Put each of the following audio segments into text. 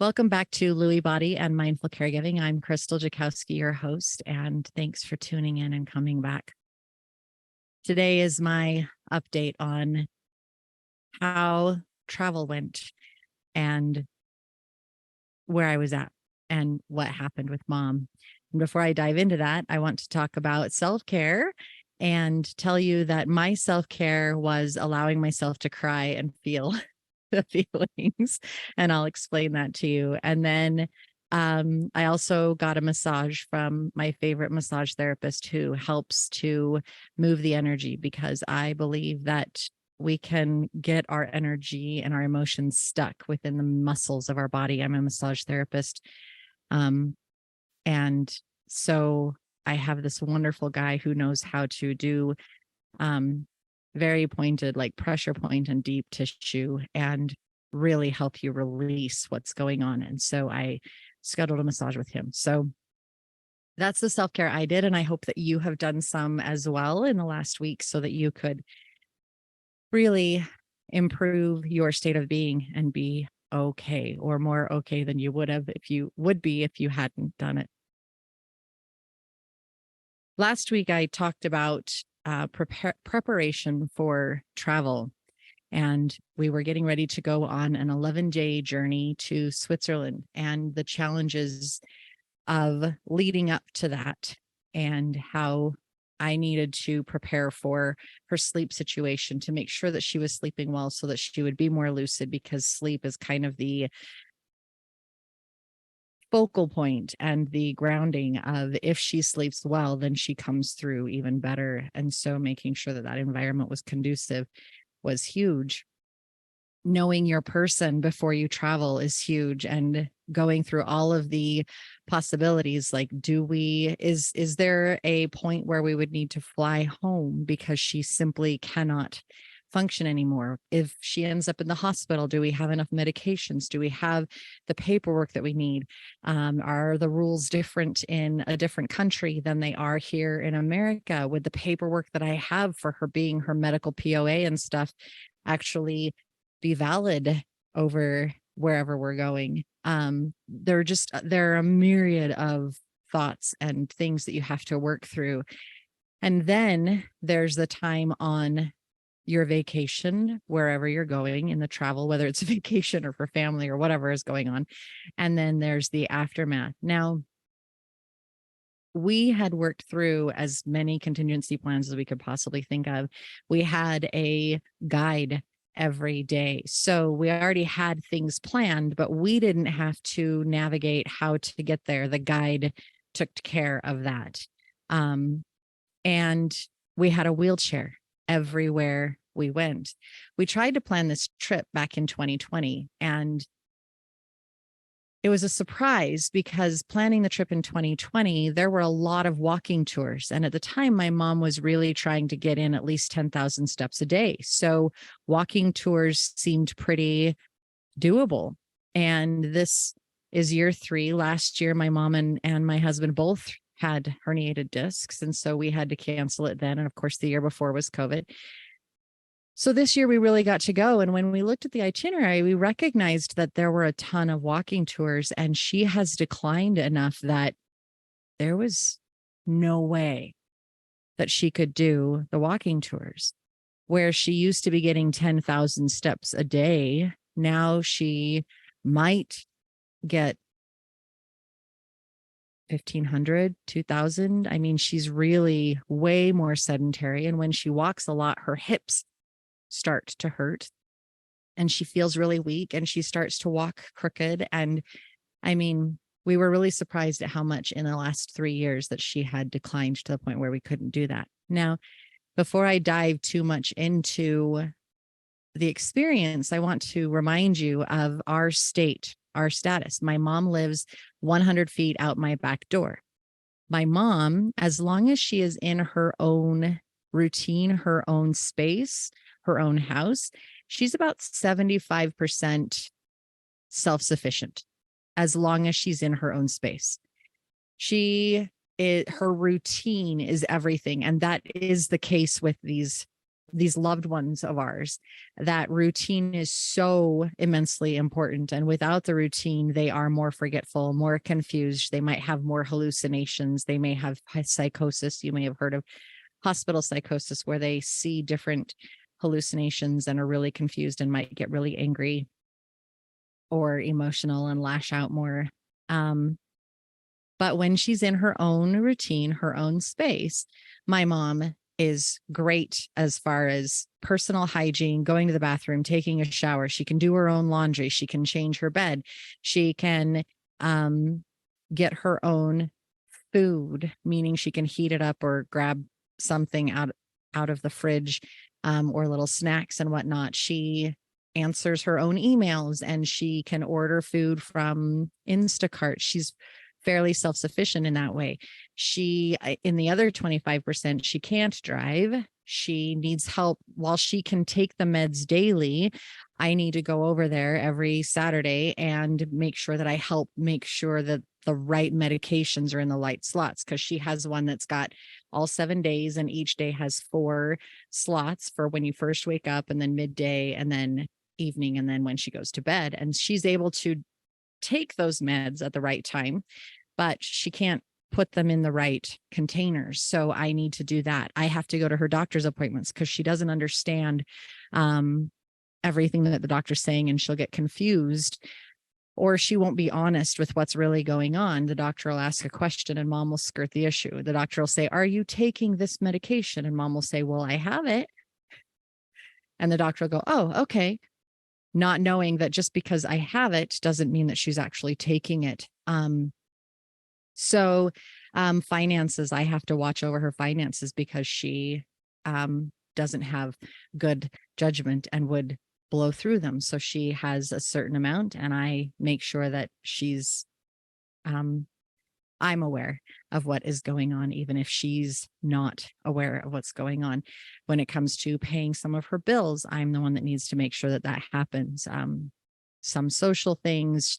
Welcome back to Lewy Body and Mindful Caregiving. I'm Crystal Jakowski, your host, and thanks for tuning in and coming back. Today is my update on how travel went and where I was at and what happened with Mom. And before I dive into that, I want to talk about self-care and tell you that my self-care was allowing myself to cry and feel the feelings, and I'll explain that to you. And then I also got a massage from my favorite massage therapist who helps to move the energy, because I believe that we can get our energy and our emotions stuck within the muscles of our body. I'm a massage therapist. And so I have this wonderful guy who knows how to do very pointed, like pressure point and deep tissue, and really help you release what's going on. And so I scheduled a massage with him. So that's the self-care I did. And I hope that you have done some as well in the last week so that you could really improve your state of being and be okay, or more okay than you would have if you hadn't done it. Last week, I talked about preparation for travel, and we were getting ready to go on an 11-day journey to Switzerland and the challenges of leading up to that, and how I needed to prepare for her sleep situation to make sure that she was sleeping well so that she would be more lucid, because sleep is kind of the focal point and the grounding of, if she sleeps well, then she comes through even better. And so making sure that that environment was conducive was huge. Knowing your person before you travel is huge, and going through all of the possibilities, like, is there a point where we would need to fly home because she simply cannot function anymore? If she ends up in the hospital, do we have enough medications? Do we have the paperwork that we need? Are the rules different in a different country than they are here in America? Would the paperwork that I have for her being her medical POA and stuff actually be valid over wherever we're going? There are a myriad of thoughts and things that you have to work through. And then there's the time on your vacation, wherever you're going in the travel, whether it's a vacation or for family or whatever is going on. And then there's the aftermath. Now, we had worked through as many contingency plans as we could possibly think of. We had a guide every day. So we already had things planned, but we didn't have to navigate how to get there. The guide took care of that. And we had a wheelchair everywhere we went. We tried to plan this trip back in 2020, and it was a surprise, because planning the trip in 2020, there were a lot of walking tours. And at the time, my mom was really trying to get in at least 10,000 steps a day. So walking tours seemed pretty doable. And this is year 3. Last year, my mom and my husband both had herniated discs. And so we had to cancel it then. And of course, the year before was COVID. So this year we really got to go. And when we looked at the itinerary, we recognized that there were a ton of walking tours, and she has declined enough that there was no way that she could do the walking tours. Where she used to be getting 10,000 steps a day, now she might get 1,500, 2,000. I mean, she's really way more sedentary. And when she walks a lot, her hips start to hurt and she feels really weak, and she starts to walk crooked. And I mean, we were really surprised at how much in the last 3 years that she had declined to the point where we couldn't do that. Now, before I dive too much into the experience, I want to remind you of our status. My mom lives 100 feet out my back door. My mom, as long as she is in her own routine, her own space, her own house, she's about 75% self-sufficient, as long as she's in her own space. Her routine is everything. And that is the case with these these loved ones of ours, that routine is so immensely important. And without the routine, they are more forgetful, more confused. They might have more hallucinations. They may have psychosis. You may have heard of hospital psychosis, where they see different hallucinations and are really confused and might get really angry or emotional and lash out more. But when she's in her own routine, her own space, my mom is great as far as personal hygiene, going to the bathroom, taking a shower. She can do her own laundry. She can change her bed. She can get her own food, meaning she can heat it up or grab something out of the fridge, or little snacks and whatnot. She answers her own emails, and she can order food from Instacart. She's fairly self-sufficient in that way. She, in the other 25%, she can't drive. She needs help. While she can take the meds daily, I need to go over there every Saturday and make sure that I help make sure that the right medications are in the right slots, because she has one that's got all 7 days, and each day has 4 slots for when you first wake up, and then midday, and then evening, and then when she goes to bed. And she's able to take those meds at the right time, but she can't put them in the right containers. So I need to do that. I have to go to her doctor's appointments because she doesn't understand everything that the doctor's saying, and she'll get confused, or she won't be honest with what's really going on. The doctor will ask a question and mom will skirt the issue. The doctor will say, "Are you taking this medication?" And mom will say, "Well, I have it." And the doctor will go, "Oh, okay." Not knowing that just because I have it doesn't mean that she's actually taking it. So finances, I have to watch over her finances because she doesn't have good judgment and would blow through them. So she has a certain amount, and I make sure that I'm aware of what is going on, even if she's not aware of what's going on. When it comes to paying some of her bills, I'm the one that needs to make sure that that happens. Some social things,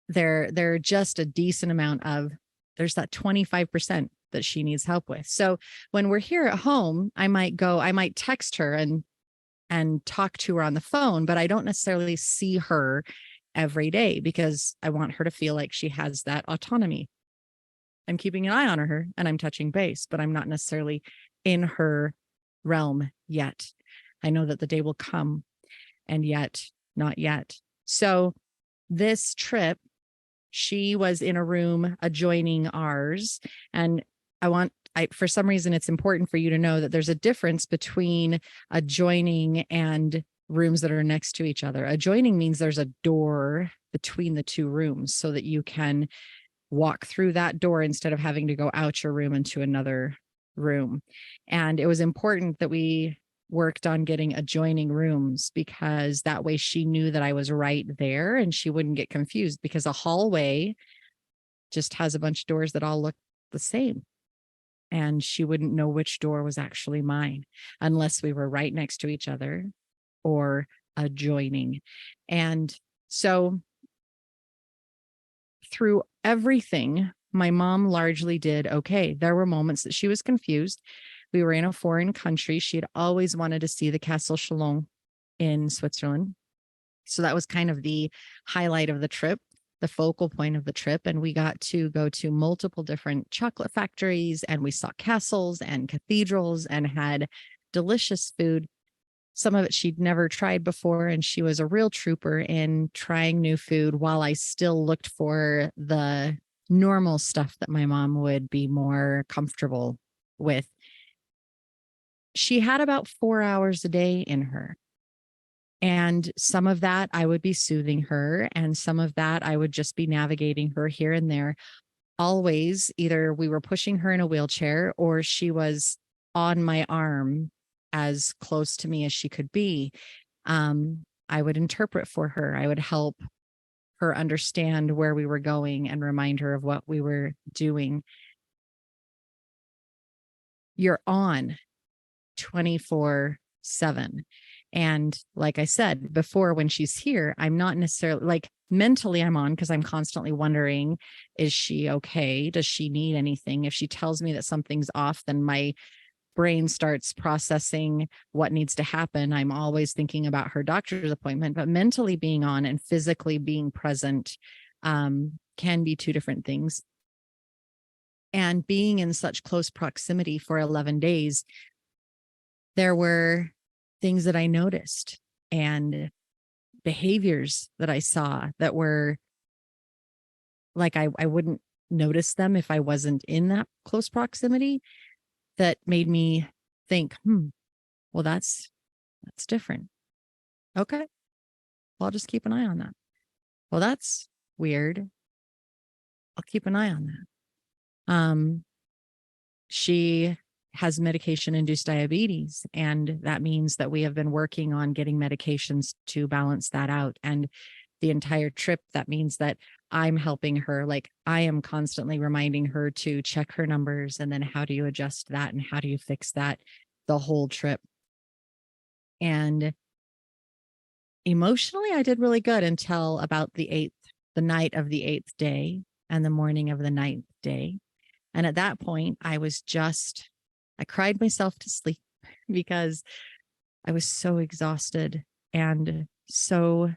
they're just a decent amount of, there's that 25% that she needs help with. So when we're here at home, I might text her and talk to her on the phone, but I don't necessarily see her every day because I want her to feel like she has that autonomy. I'm keeping an eye on her and I'm touching base, but I'm not necessarily in her realm yet. I know that the day will come, and yet not yet. So this trip, she was in a room adjoining ours, and for some reason, it's important for you to know that there's a difference between adjoining and rooms that are next to each other. Adjoining means there's a door between the two rooms so that you can walk through that door instead of having to go out your room into another room. And it was important that we worked on getting adjoining rooms, because that way she knew that I was right there and she wouldn't get confused, because a hallway just has a bunch of doors that all look the same. And she wouldn't know which door was actually mine unless we were right next to each other or adjoining. And so through everything, my mom largely did okay. There were moments that she was confused. We were in a foreign country. She had always wanted to see the Castle Chalon in Switzerland. So that was kind of the highlight of the trip, the focal point of the trip. And we got to go to multiple different chocolate factories, and we saw castles and cathedrals and had delicious food. Some of it she'd never tried before, and she was a real trooper in trying new food while I still looked for the normal stuff that my mom would be more comfortable with. She had about 4 hours a day in her. And some of that I would be soothing her, and some of that I would just be navigating her here and there. Always, either we were pushing her in a wheelchair or she was on my arm as close to me as she could be. I would interpret for her. I would help her understand where we were going and remind her of what we were doing. You're on 24/7. And like I said before, when she's here, I'm not necessarily like mentally I'm on, because I'm constantly wondering, is she okay? Does she need anything? If she tells me that something's off, then my brain starts processing what needs to happen, I'm always thinking about her doctor's appointment, but mentally being on and physically being present can be two different things. And being in such close proximity for 11 days, there were things that I noticed and behaviors that I saw that were like, I wouldn't notice them if I wasn't in that close proximity, that made me think, well, that's different. Okay. Well, I'll just keep an eye on that. Well, that's weird. I'll keep an eye on that. She has medication induced diabetes, and that means that we have been working on getting medications to balance that out. And the entire trip, that means that I'm helping her. Like, I am constantly reminding her to check her numbers, and then how do you adjust that and how do you fix that the whole trip. And emotionally, I did really good until about the night of the 8th day and the morning of the 9th day. And at that point, I cried myself to sleep because I was so exhausted and so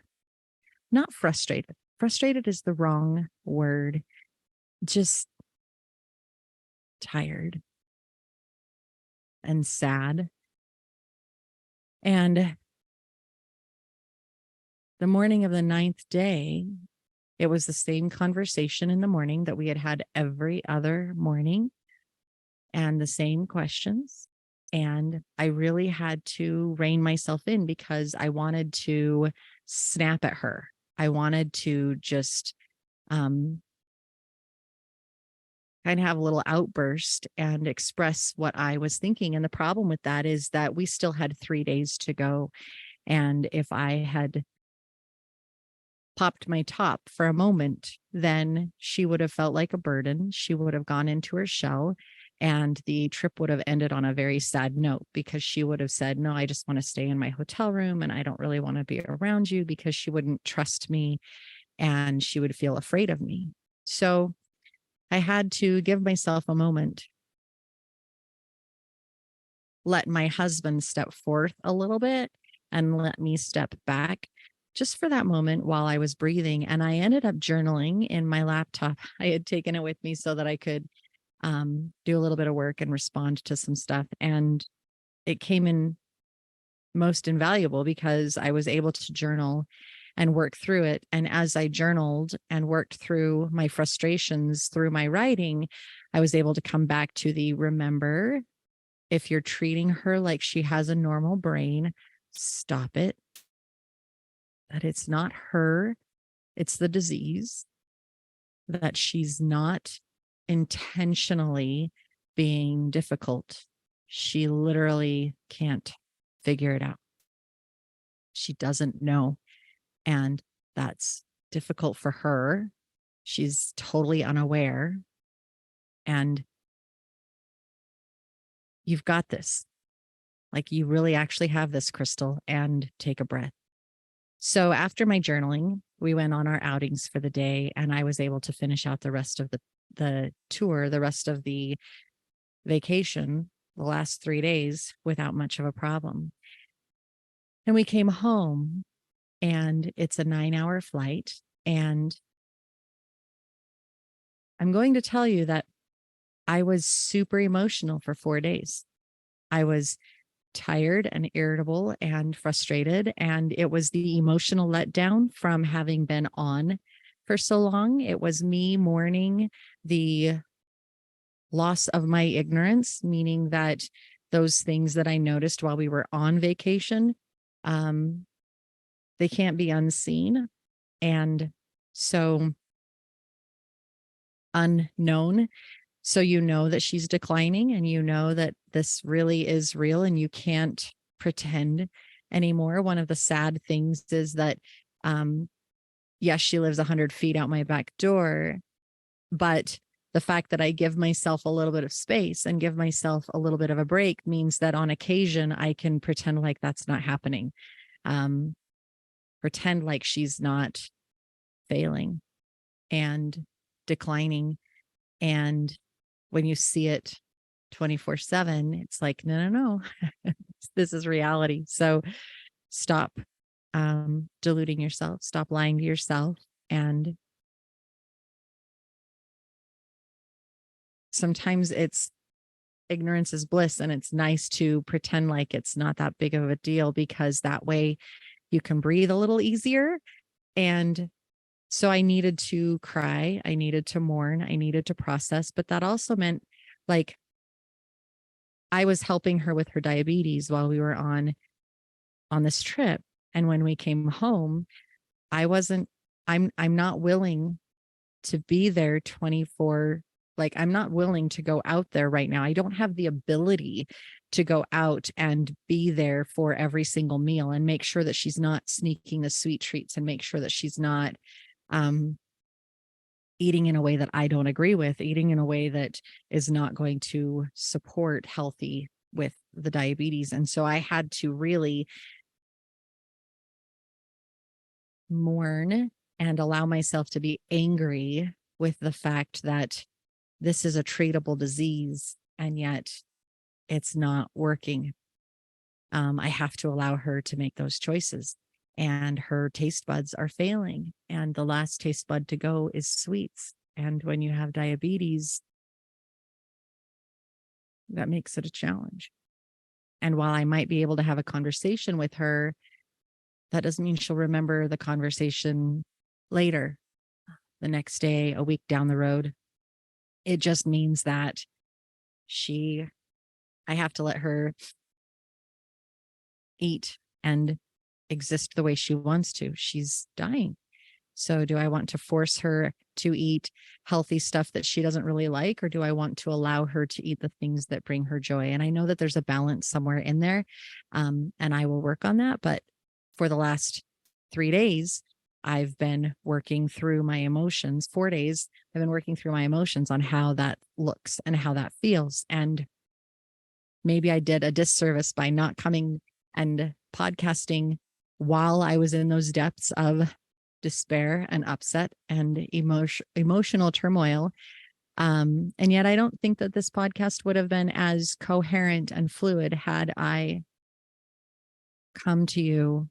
not frustrated. Frustrated is the wrong word. Just tired and sad. And the morning of the 9th day, it was the same conversation in the morning that we had had every other morning and the same questions. And I really had to rein myself in because I wanted to snap at her. I wanted to just kind of have a little outburst and express what I was thinking. And the problem with that is that we still had 3 days to go. And if I had popped my top for a moment, then she would have felt like a burden. She would have gone into her shell, and the trip would have ended on a very sad note because she would have said, no, I just want to stay in my hotel room and I don't really want to be around you, because she wouldn't trust me and she would feel afraid of me. So I had to give myself a moment, let my husband step forth a little bit and let me step back just for that moment while I was breathing. And I ended up journaling in my laptop. I had taken it with me so that I could do a little bit of work and respond to some stuff. And it came in most invaluable because I was able to journal and work through it. And as I journaled and worked through my frustrations through my writing, I was able to come back to remember, if you're treating her like she has a normal brain, stop it. That it's not her, it's the disease, that she's not intentionally being difficult. She literally can't figure it out. She doesn't know. And that's difficult for her. She's totally unaware. And you've got this. Like, you really actually have this, Crystal, and take a breath. So after my journaling, we went on our outings for the day, and I was able to finish out the rest of the tour, the rest of the vacation, the last 3 days, without much of a problem. And we came home, and it's a 9-hour flight. And I'm going to tell you that I was super emotional for 4 days. I was tired and irritable and frustrated. And it was the emotional letdown from having been on for so long. It was me mourning the loss of my ignorance, meaning that those things that I noticed while we were on vacation, they can't be unseen. And so unknown. So you know that she's declining, and you know that this really is real, and you can't pretend anymore. One of the sad things is that, yes, she lives 100 feet out my back door, but the fact that I give myself a little bit of space and give myself a little bit of a break means that on occasion I can pretend like that's not happening. Pretend like she's not failing and declining. And when you see it 24/7. It's like, no, no, no. This is reality. So stop deluding yourself, stop lying to yourself. And sometimes it's ignorance is bliss, and it's nice to pretend like it's not that big of a deal, because that way you can breathe a little easier. And so I needed to cry, I needed to mourn, I needed to process, but that also meant, like, I was helping her with her diabetes while we were on this trip. And when we came home, I wasn't I'm not willing to be there 24, like, I'm not willing to go out there right now. I don't have the ability to go out and be there for every single meal and make sure that she's not sneaking the sweet treats, and make sure that she's not um eating in a way that I don't agree with, eating in a way that is not going to support healthy with the diabetes. And so I had to really mourn and allow myself to be angry with the fact that this is a treatable disease, and yet it's not working. I have to allow her to make those choices, and her taste buds are failing. And the last taste bud to go is sweets. And when you have diabetes, that makes it a challenge. And while I might be able to have a conversation with her, that doesn't mean she'll remember the conversation later, the next day, a week down the road. It just means that she, I have to let her eat and exist the way she wants to. She's dying. So do I want to force her to eat healthy stuff that she doesn't really like, or do I want to allow her to eat the things that bring her joy? And I know that there's a balance somewhere in there, and I will work on that. But for the last 3 days, I've been working through my emotions. 4 days, I've been working through my emotions on how that looks and how that feels. And maybe I did a disservice by not coming and podcasting while I was in those depths of despair and upset and emotional turmoil. And yet I don't think that this podcast would have been as coherent and fluid had I come to you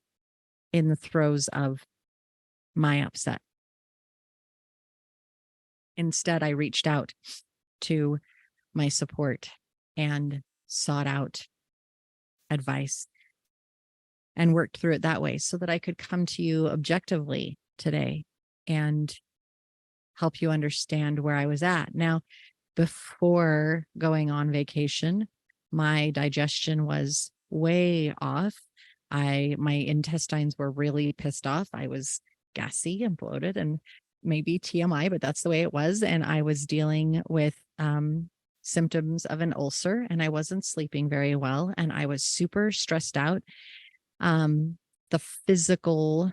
in the throes of my upset. Instead, I reached out to my support and sought out advice and worked through it that way, so that I could come to you objectively today and help you understand where I was at. Now, before going on vacation, my digestion was way off. My intestines were really pissed off. I was gassy and bloated, and maybe TMI, but that's the way it was. And I was dealing with symptoms of an ulcer, and I wasn't sleeping very well, and I was super stressed out. The physical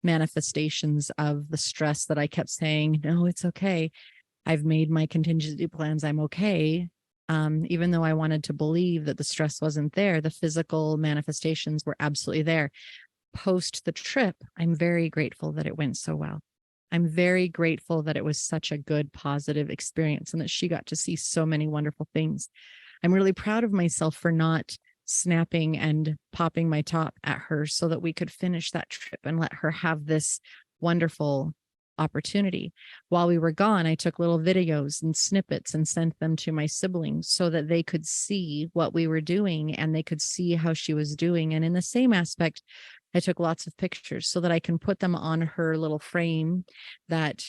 manifestations of the stress that I kept saying, no, it's okay, I've made my contingency plans, I'm okay. Even though I wanted to believe that the stress wasn't there, the physical manifestations were absolutely there. Post the trip, I'm very grateful that it went so well. I'm very grateful that it was such a good, positive experience, and that she got to see so many wonderful things. I'm really proud of myself for not snapping and popping my top at her, so that we could finish that trip and let her have this wonderful opportunity. While we were gone, I took little videos and snippets and sent them to my siblings so that they could see what we were doing and they could see how she was doing. And in the same aspect, I took lots of pictures so that I can put them on her little frame, that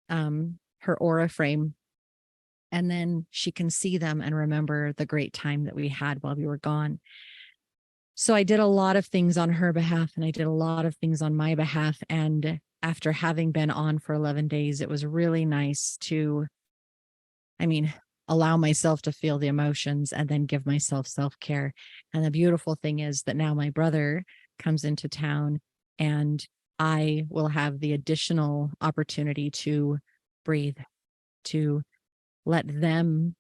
her aura frame, and then she can see them and remember the great time that we had while we were gone. So I did a lot of things on her behalf, and I did a lot of things on my behalf. And after having been on for 11 days, it was really nice to, allow myself to feel the emotions and then give myself self-care. And the beautiful thing is that now my brother comes into town, and I will have the additional opportunity to breathe, to let them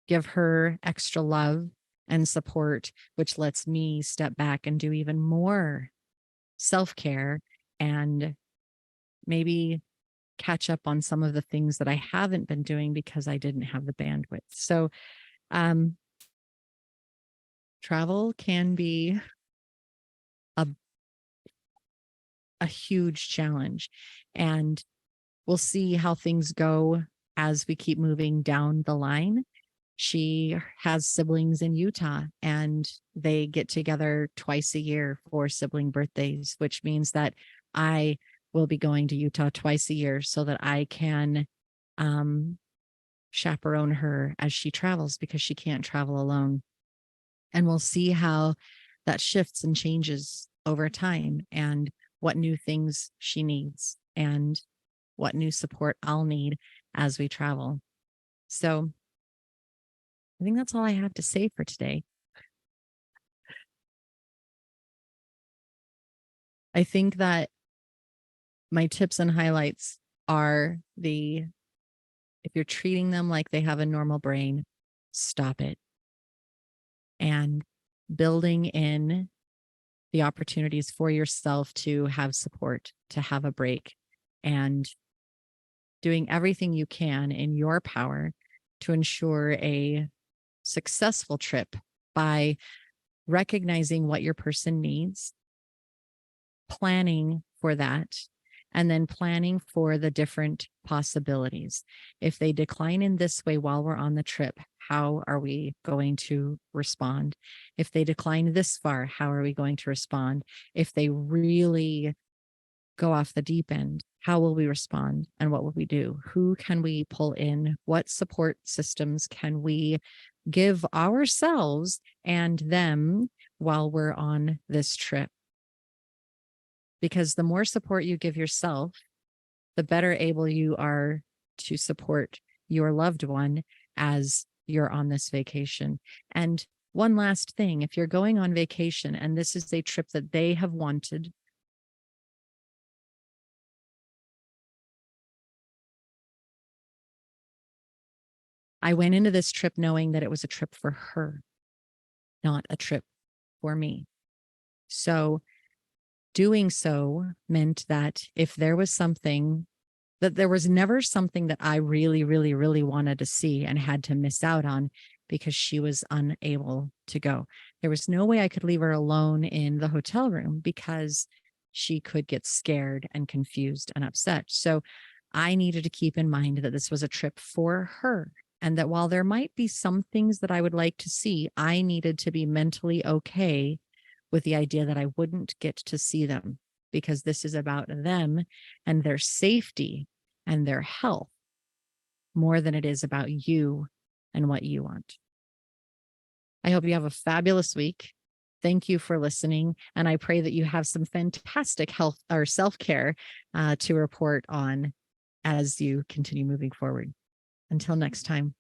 give her extra love and support, which lets me step back and do even more self-care, and maybe catch up on some of the things that I haven't been doing because I didn't have the bandwidth. So, travel can be a, a huge challenge, and we'll see how things go as we keep moving down the line. She has siblings in Utah, and they get together twice a year for sibling birthdays, which means that I will be going to Utah twice a year so that I can chaperone her as she travels, because she can't travel alone. And we'll see how that shifts and changes over time, and what new things she needs and what new support I'll need as we travel. So I think that's all I have to say for today. I think that my tips and highlights are if you're treating them like they have a normal brain, stop it. And building in the opportunities for yourself to have support, to have a break, and doing everything you can in your power to ensure a successful trip by recognizing what your person needs, planning for that, and then planning for the different possibilities. If they decline in this way while we're on the trip, how are we going to respond? If they decline this far, how are we going to respond? If they really go off the deep end, how will we respond, and what will we do? Who can we pull in? What support systems can we give ourselves and them while we're on this trip? Because the more support you give yourself, the better able you are to support your loved one as you're on this vacation. And one last thing, if you're going on vacation and this is a trip that they have wanted, I went into this trip knowing that it was a trip for her, not a trip for me. So doing so meant that if there was something, that there was never something that I really, really, really wanted to see and had to miss out on because she was unable to go. There was no way I could leave her alone in the hotel room because she could get scared and confused and upset. So I needed to keep in mind that this was a trip for her, and that while there might be some things that I would like to see, I needed to be mentally okay with the idea that I wouldn't get to see them, because this is about them and their safety and their health more than it is about you and what you want. I hope you have a fabulous week. Thank you for listening. And I pray that you have some fantastic health or self-care to report on as you continue moving forward. Until next time.